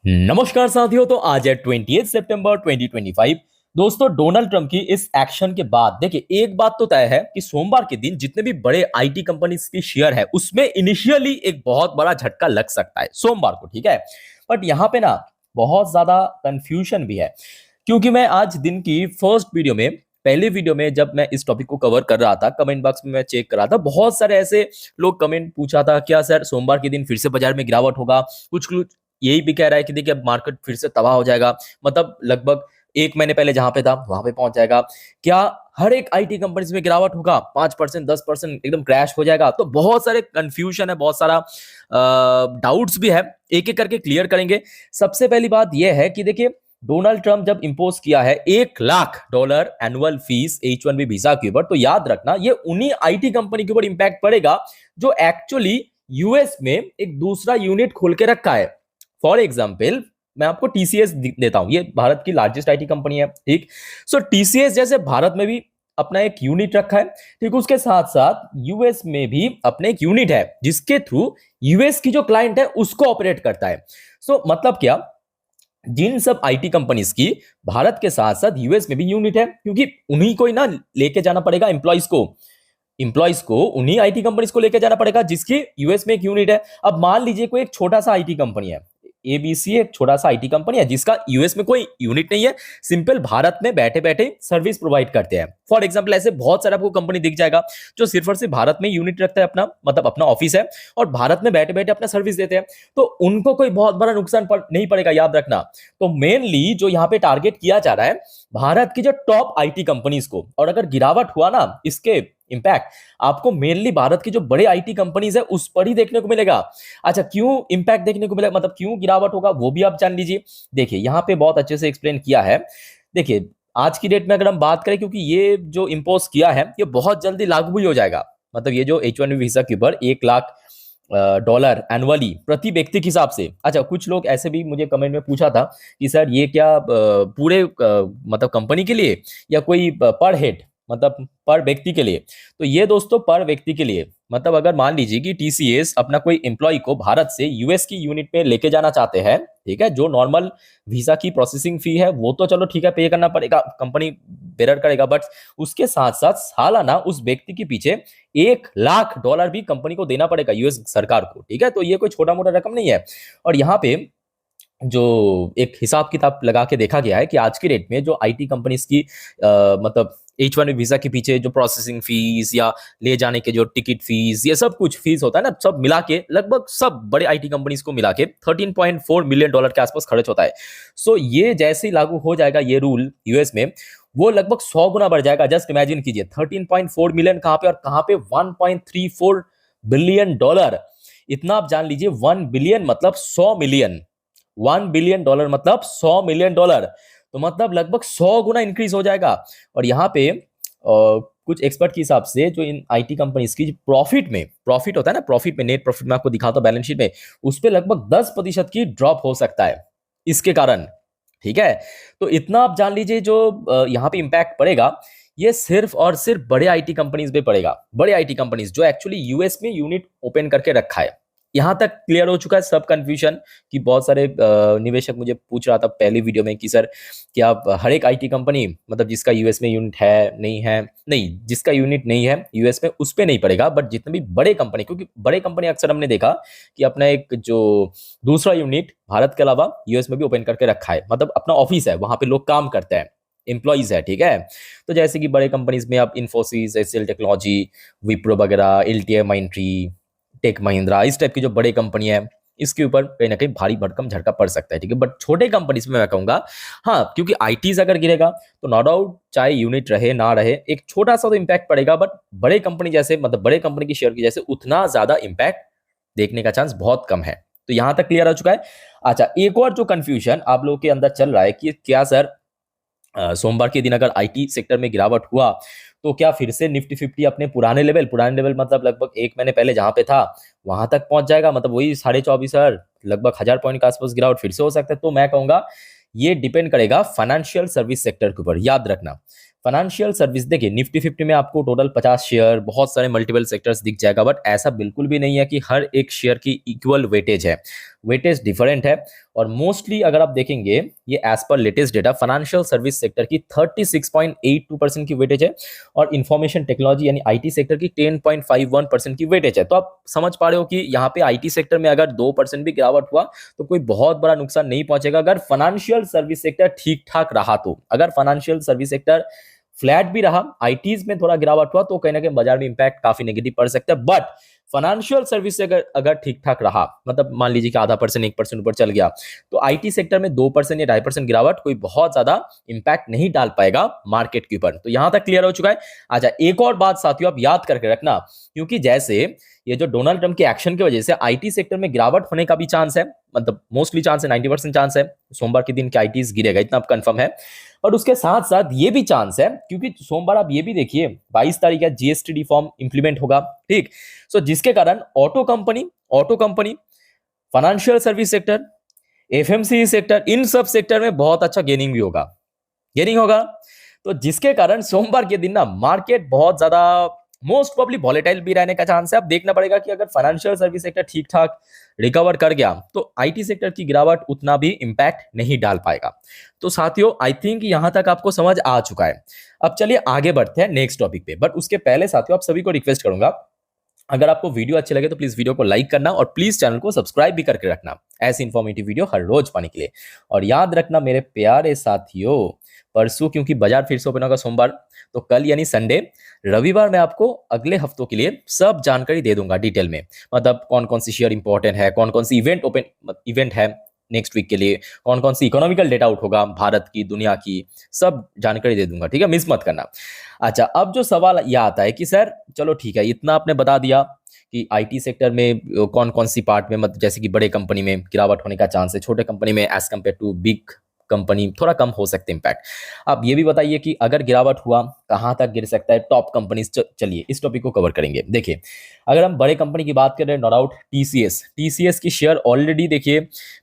नमस्कार साथियों। तो आज है 28 सितंबर 2025। दोस्तों, डोनाल्ड ट्रंप की इस एक्शन के बाद देखिए, एक बात तो तय है कि सोमवार के दिन जितने भी बड़े आईटी कंपनीज की शेयर है उसमें इनिशियली एक बहुत बड़ा झटका लग सकता है सोमवार को, ठीक है। बट यहाँ पे ना बहुत ज्यादा कंफ्यूजन भी है, क्योंकि मैं आज दिन की फर्स्ट वीडियो में, पहले वीडियो में जब मैं इस टॉपिक को कवर कर रहा था, कमेंट बॉक्स में मैं चेक कर रहा था, बहुत सारे ऐसे लोग कमेंट पूछा था, क्या सर सोमवार के दिन फिर से बाजार में गिरावट होगा। कुछ कुछ यही भी कह रहा है कि देखिए अब मार्केट फिर से तबाह हो जाएगा, मतलब लगभग एक महीने पहले जहां पे था वहां पे पहुंच जाएगा। क्या हर एक आईटी कंपनीज में गिरावट होगा, 5% 10% एकदम क्रैश हो जाएगा। तो बहुत सारे कंफ्यूजन है, बहुत सारा डाउट्स भी है, एक एक करके क्लियर करेंगे। सबसे पहली बात यह है कि देखिए, डोनाल्ड ट्रंप जब इंपोज किया है $1 lakh annual fees H1B visa के ऊपर, तो याद रखना ये उन्हीं आईटी कंपनी के ऊपर इंपैक्ट पड़ेगा जो एक्चुअली यूएस में एक दूसरा यूनिट खोल के रखा है। फॉर एग्जाम्पल मैं आपको टीसीएस देता हूं, ये भारत की लार्जेस्ट आईटी कंपनी है, ठीक। सो टीसीएस जैसे भारत में भी अपना एक यूनिट रखा है, ठीक। उसके साथ साथ यूएस में भी अपने एक यूनिट है जिसके थ्रू यूएस की जो क्लाइंट है उसको ऑपरेट करता है। सो मतलब क्या, जिन सब आईटी कंपनीज की भारत के साथ साथ यूएस में भी यूनिट है, क्योंकि उन्हीं को ही ना लेके जाना पड़ेगा एम्प्लॉइज को उन्हीं आईटी कंपनीज को लेकर जाना पड़ेगा जिसकी यूएस में एक यूनिट है। अब मान लीजिए कोई एक छोटा सा आईटी कंपनी है, एबीसी एक छोटा सा आईटी कंपनी है जिसका यूएस में कोई यूनिट नहीं है, सिंपल भारत में बैठे बैठे सर्विस प्रोवाइड करते हैं। फॉर एग्जांपल ऐसे बहुत सारा आपको कंपनी दिख जाएगा जो सिर्फ और सिर्फ भारत में यूनिट रखता है, अपना मतलब अपना ऑफिस है और भारत में बैठे बैठे अपना सर्विस देते हैं। तो उनको कोई बहुत बड़ा नुकसान नहीं पड़ेगा, याद रखना। तो मेनली जो यहाँ पे टारगेट किया जा रहा है भारत की जो टॉप आईटी कंपनीज को, और अगर गिरावट हुआ ना इसके इंपैक्ट आपको मेनली भारत की जो बड़े आईटी कंपनीज है उस पर ही देखने को मिलेगा। अच्छा, क्यों इंपैक्ट देखने को मिलेगा, मतलब क्यों गिरावट होगा वो भी आप जान लीजिए। देखिए यहाँ पे बहुत अच्छे से एक्सप्लेन किया है। देखिए आज की डेट में अगर हम बात करें, क्योंकि ये जो इंपोज किया है ये बहुत जल्दी लागू भी हो जाएगा, मतलब ये जो H1B वीजा के ऊपर $1 लाख एनुअली प्रति व्यक्ति के हिसाब से। अच्छा, कुछ लोग ऐसे भी मुझे कमेंट में पूछा था कि सर ये क्या पूरे मतलब कंपनी के लिए या कोई पर हेड, मतलब पर व्यक्ति के लिए। तो ये दोस्तों पर व्यक्ति के लिए, मतलब अगर मान लीजिए कि टीसीएस अपना कोई एम्प्लॉय को भारत से यूएस की यूनिट में लेके जाना चाहते हैं, ठीक है, जो नॉर्मल वीजा की प्रोसेसिंग फी है वो तो चलो ठीक है पे करना पड़ेगा, कंपनी बेरर करेगा, बट उसके साथ साथ सालाना उस व्यक्ति के पीछे $1 लाख भी कंपनी को देना पड़ेगा यूएस सरकार को, ठीक है। तो ये कोई छोटा मोटा रकम नहीं है। और यहाँ पे जो एक हिसाब किताब लगा के देखा गया है कि आज की डेट में जो आईटी कंपनीज की मतलब H1B वीजा के पीछे जो प्रोसेसिंग फीस या ले जाने के जो टिकट फीस, ये सब कुछ फीस होता है ना, सब मिला के लगभग सब बड़े आईटी कंपनीज को मिला के $13.4 मिलियन के आसपास खर्च होता है। सो ये जैसे ही लागू हो जाएगा ये रूल यूएस में, वो लगभग 100 गुना बढ़ जाएगा। जस्ट इमेजिन कीजिए 13.4 मिलियन कहाँ पे और कहाँ पे $1.34 बिलियन। इतना आप जान लीजिए, 1 बिलियन मतलब 100 मिलियन, $1 बिलियन मतलब $100 मिलियन। तो मतलब लगभग 100 गुना इंक्रीज हो जाएगा। और यहाँ पे कुछ एक्सपर्ट के हिसाब से जो इन आईटी कंपनीज की प्रॉफिट होता है ना, प्रॉफिट में नेट प्रॉफिट में आपको दिखाता हूं बैलेंस शीट में, उस पे लगभग 10% की ड्रॉप हो सकता है इसके कारण, ठीक है। तो इतना आप जान लीजिए जो यहाँ पे इंपैक्ट पड़ेगा ये सिर्फ और सिर्फ बड़े आईटी कंपनीज पे पड़ेगा, बड़े आईटी कंपनीज जो एक्चुअली यूएस में यूनिट ओपन करके रखा है। यहां तक क्लियर हो चुका है सब कंफ्यूजन, कि बहुत सारे निवेशक मुझे पूछ रहा था पहली वीडियो में कि सर क्या आप हर एक आईटी कंपनी, मतलब जिसका यूएस में यूनिट है नहीं है, नहीं जिसका यूनिट नहीं है यूएस में उस पे नहीं पड़ेगा, बट जितने भी बड़े कंपनी, क्योंकि बड़े कंपनी अक्सर हमने देखा कि अपना एक जो दूसरा यूनिट भारत के अलावा यूएस में भी ओपन करके रखा है, मतलब अपना ऑफिस है वहां पे लोग काम करते हैं, एम्प्लॉइज है, ठीक है। तो जैसे कि बड़े कंपनीज में आप इन्फोसिस, एचसीएल टेक्नोलॉजी, विप्रो वगैरह, एलटीआई माइंट्री, टेक महिंद्रा, इस टाइप की जो बड़ी कंपनी है इसके ऊपर कहीं ना कहीं भारी भरकम झटका पड़ सकता है, ठीक है। बट छोटे कंपनीज में मैं कहूंगा हाँ, क्योंकि आईटीज अगर गिरेगा तो नो डाउट चाहे यूनिट रहे ना रहे एक छोटा सा तो इंपैक्ट पड़ेगा, बट बड़े कंपनी जैसे, मतलब बड़े कंपनी की शेयर की जैसे उतना ज्यादा इंपैक्ट देखने का चांस बहुत कम है। तो यहां तक क्लियर हो चुका है। अच्छा, एक और जो कंफ्यूजन आप लोगों के अंदर चल रहा है कि क्या सर सोमवार के दिन अगर आईटी सेक्टर में गिरावट हुआ तो क्या फिर से निफ्टी 50 अपने पुराने लेवल मतलब लगभग एक महीने पहले जहां पे था वहां तक पहुंच जाएगा, मतलब वही 24,500 लगभग 1000 पॉइंट के आसपास गिरावट फिर से हो सकता है। तो मैं कहूंगा ये डिपेंड करेगा फाइनेंशियल सर्विस सेक्टर के ऊपर। याद रखना फाइनेंशियल सर्विस, देखिए निफ्टी 50 में आपको टोटल 50 शेयर, बहुत सारे मल्टीपल सेक्टर्स दिख जाएगा, बट ऐसा बिल्कुल भी नहीं है कि हर एक शेयर की इक्वल वेटेज है, वेटेज डिफरेंट है। और मोस्टली अगर आप देखेंगे ये एज पर latest data financial service sector की 36.82% की वेटेज है और इंफॉर्मेशन टेक्नोलॉजी यानी आईटी सेक्टर की 10.51% की वेटेज है। तो आप समझ पा रहे हो कि यहाँ पे आईटी सेक्टर में अगर 2% भी गिरावट हुआ तो कोई बहुत बड़ा नुकसान नहीं पहुंचेगा अगर फाइनेंशियल सर्विस सेक्टर ठीक ठाक रहा तो। अगर फाइनेंशियल सर्विस सेक्टर फ्लैट भी रहा, आईटीज में थोड़ा गिरावट हुआ तो कहीं ना कहीं बाजार में इंपैक्ट काफी नेगेटिव पड़ सकता है। बट फाइनेंशियल सर्विस से अगर अगर ठीक ठाक रहा, मतलब मान लीजिए कि 0.5% 1% ऊपर चल गया, तो आईटी सेक्टर में 2% या 2.5% गिरावट कोई बहुत ज्यादा इंपैक्ट नहीं डाल पाएगा मार्केट के ऊपर। तो यहां तक क्लियर हो चुका है। अच्छा, एक और बात साथियों आप याद करके रखना, क्योंकि जैसे ये जो डोनाल्ड ट्रंप के एक्शन की वजह से आईटी सेक्टर में गिरावट होने का भी चांस है, मतलब मोस्टली चांस है, 90% चांस है सोमवार के दिन के आईटीज गिरेगा, इतना कंफर्म है। और उसके साथ साथ ये भी चांस है, क्योंकि सोमवार आप ये भी देखिए 22 तारीख है जीएसटी रिफॉर्म इंप्लीमेंट होगा, ठीक। सो जिसके कारण auto company, financial service sector, FMCG sector, इन सब सेक्टर में बहुत अच्छा गेनिंग होगा। तो जिसके कारण सोमवार के दिन ना मार्केट बहुत ज्यादा मोस्ट प्रोबेबली वॉलेटाइल भी रहने का चांस है। अब देखना पड़ेगा कि अगर फाइनेंशियल सर्विस सेक्टर ठीक ठाक रिकवर कर गया तो आईटी सेक्टर की गिरावट उतना भी इंपैक्ट नहीं डाल पाएगा। तो साथियों आई थिंक यहां तक आपको समझ आ चुका है। अब चलिए आगे बढ़ते हैं नेक्स्ट टॉपिक पे। बट उसके पहले साथियों आप सभी को रिक्वेस्ट करूंगा, अगर आपको वीडियो अच्छे लगे तो प्लीज वीडियो को लाइक करना और प्लीज चैनल को सब्सक्राइब भी करके रखना ऐसी इंफॉर्मेटिव वीडियो हर रोज पाने के लिए। और याद रखना मेरे प्यारे साथियों, परसों क्योंकि बाजार फिर से ओपन होगा सोमवार, तो कल यानी संडे, रविवार में आपको अगले हफ्तों के लिए सब जानकारी दे दूंगा डिटेल में। मतलब कौन कौन सी शेयर इंपॉर्टेंट है, कौन कौन सी इवेंट है नेक्स्ट वीक के लिए, कौन कौन सी इकोनॉमिकल डेटा आउट होगा भारत की, दुनिया की, सब जानकारी दे दूंगा, ठीक है, मिस मत करना। अच्छा, अब जो सवाल यह आता है कि सर चलो ठीक है, इतना आपने बता दिया कि आईटी सेक्टर में कौन कौन सी पार्ट में, मतलब जैसे कि बड़े कंपनी में गिरावट होने का चांस है, छोटे कंपनी में as compare to big company थोड़ा कम हो सकते इंपैक्ट। आप ये भी बताइए कि अगर गिरावट हुआ कहां तक गिर सकता है, टॉप कंपनीज। चलिए इस टॉपिक को कवर करेंगे। देखिए अगर हम बड़े कंपनी की बात कर रहे हैं, नो डाउट टीसीएस की शेयर ऑलरेडी देखिए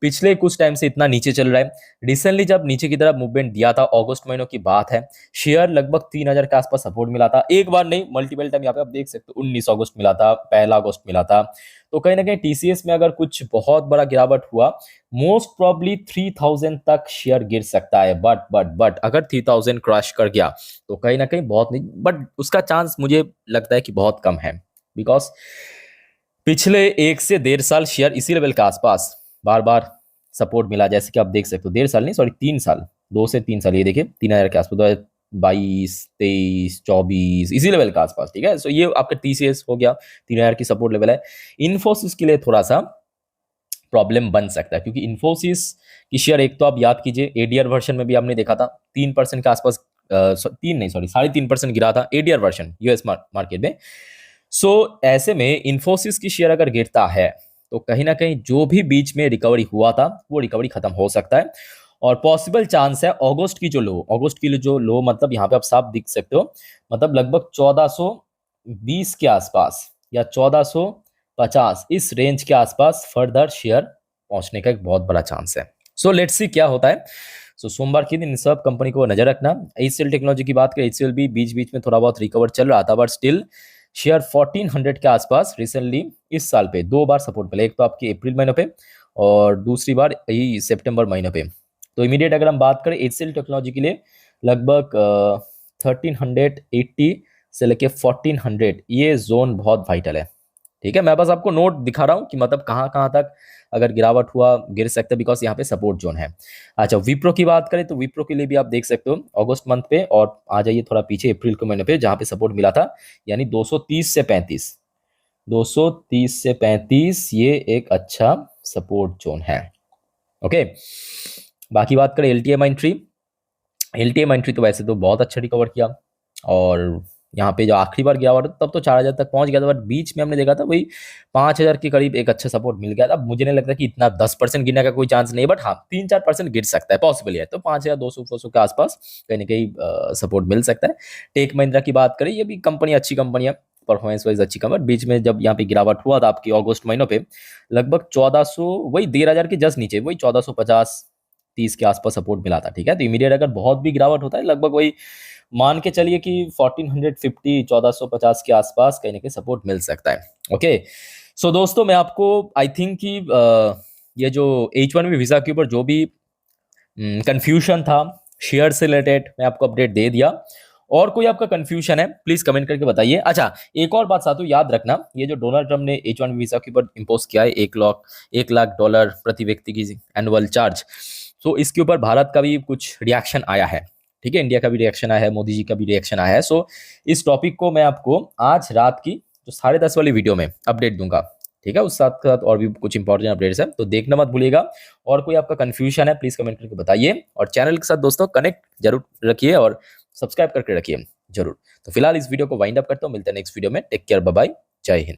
पिछले कुछ टाइम से इतना नीचे चल रहा है। रिसेंटली जब नीचे की तरफ मूवमेंट दिया था, अगस्त महीनों की बात है, शेयर लगभग 3000 के आसपास सपोर्ट मिला था, एक बार नहीं मल्टीपल टाइम। यहाँ पे आप देख सकते हो 19 अगस्त मिला था, 1 अगस्त मिला था। तो कहीं ना कहीं टीसीएस में अगर कुछ बहुत बड़ा गिरावट हुआ, मोस्ट प्रॉब्ली 3000 तक शेयर गिर सकता है। बट अगर 3000 क्रैश कर गया तो कहीं ना कहीं बहुत नहीं, बट उसका चांस मुझे लगता है कि बहुत कम है। बिकॉज पिछले 1 से 1.5 साल शेयर इसी लेवल के आसपास बार बार सपोर्ट मिला, जैसे कि आप देख सकते हो 1.5 साल नहीं, सॉरी 3 साल, 2 से 3 साल, ये देखिए 3000 के आसपास, 2022, 23, 24 इसी लेवल के आसपास, ठीक है। सो ये आपका टीसीएस हो गया, 3000 की सपोर्ट लेवल है। इन्फोसिस के लिए थोड़ा सा प्रॉब्लम बन सकता है, क्योंकि इन्फोसिस की शेयर एक तो आप याद कीजिए एडीआर वर्जन में भी आपने देखा था 3% के आसपास, 3.5% गिरा था एडीआर वर्जन यूएस मार्केट में। सो ऐसे में इन्फोसिस की शेयर अगर गिरता है तो कहीं ना कहीं जो भी बीच में रिकवरी हुआ था वो रिकवरी खत्म हो सकता है। और पॉसिबल चांस है अगस्त की जो लो मतलब यहाँ पे आप साफ दिख सकते हो, मतलब लगभग 1420 के आसपास या 1450 इस रेंज के आसपास फर्दर शेयर पहुंचने का एक बहुत बड़ा चांस है। सो लेट्स सी क्या होता है। सो सोमवार के दिन इन सब कंपनी को नजर रखना। एचसीएल टेक्नोलॉजी की बात करें, एचसीएल भी बीच बीच में थोड़ा बहुत रिकवर चल रहा था, बट स्टिल शेयर 1400 के आसपास रिसेंटली इस साल पे 2 बार सपोर्ट मिला, एक तो आपके अप्रैल महीनों पे और दूसरी बार यही सितंबर महीनों पे। तो इमीडिएट अगर हम बात करें एचसीएल टेक्नोलॉजी के लिए, लगभग 1380 से लेके 1400 ये जोन बहुत वाइटल है, ठीक है। मैं बस आपको नोट दिखा रहा हूँ कि मतलब कहाँ कहाँ तक अगर गिरावट हुआ गिर सकता है, बिकॉज यहाँ पे सपोर्ट जोन है। अच्छा, विप्रो की बात करें तो विप्रो के लिए भी आप देख सकते हो अगस्त मंथ पे, और आ जाइए थोड़ा पीछे अप्रैल के महीने पे जहाँ पे सपोर्ट मिला था, यानी 230 से 35, 230 से 35 ये एक अच्छा सपोर्ट जोन है। ओके, बाकी बात करें एलटीआई माइंट्री तो वैसे तो बहुत अच्छा रिकवर किया, और यहाँ पे जो आखिरी बार गिरावट तब तो 4000 तक पहुंच गया था, बट बीच में हमने देखा था वही 5000 के करीब एक अच्छा सपोर्ट मिल गया था। अब मुझे नहीं लगता कि इतना 10% गिरने का कोई चांस नहीं, बट हाँ 3-4% गिर सकता है, पॉसिबल है। तो 5200 के आसपास कहीं ना कहीं सपोर्ट मिल सकता है। टेक महिंद्रा की बात करें, ये भी कंपनी अच्छी कंपनी है, परफॉर्मेंस वाइज अच्छी कंपनी। बीच में जब यहाँ पे गिरावट हुआ था आपकी अगस्त महीनों पे, लगभग 1400, वही 13000 के जस्ट नीचे, वही 1450-30 के आसपास सपोर्ट मिला था, ठीक है। तो इमीडिएट अगर बहुत भी गिरावट होता है, लगभग वही मान के चलिए कि 1450 1450 के आसपास कहीं ना कहीं सपोर्ट मिल सकता है। ओके, सो दोस्तों मैं आपको आई थिंक कि ये जो H1B वीजा के ऊपर जो भी कंफ्यूजन था शेयर से रिलेटेड, मैं आपको अपडेट दे दिया। और कोई आपका कंफ्यूजन है प्लीज कमेंट करके बताइए। अच्छा, एक और बात साथियों याद रखना, ये जो डोनाल्ड ट्रम्प ने H1B वीजा के ऊपर इम्पोज किया है $1 लाख प्रति व्यक्ति की एनुअल चार्ज, तो इसके ऊपर भारत का भी कुछ रिएक्शन आया है। ठीक है, इंडिया का भी रिएक्शन आया है, मोदी जी का भी रिएक्शन आया है। सो इस टॉपिक को मैं आपको आज रात की जो 10:30 वाली वीडियो में अपडेट दूंगा। ठीक है, उस साथ साथ और भी कुछ इंपॉर्टेंट अपडेट्स हैं, तो देखना मत भूलिएगा। और कोई आपका कंफ्यूजन है प्लीज कमेंट करके बताइए, और चैनल के साथ दोस्तों कनेक्ट जरूर रखिए और सब्सक्राइब करके रखिए जरूर। तो फिलहाल इस वीडियो को वाइंड अप करता हूँ, मिलते हैं नेक्स्ट वीडियो में। टेक केयर, बाय बाय, जय हिंद।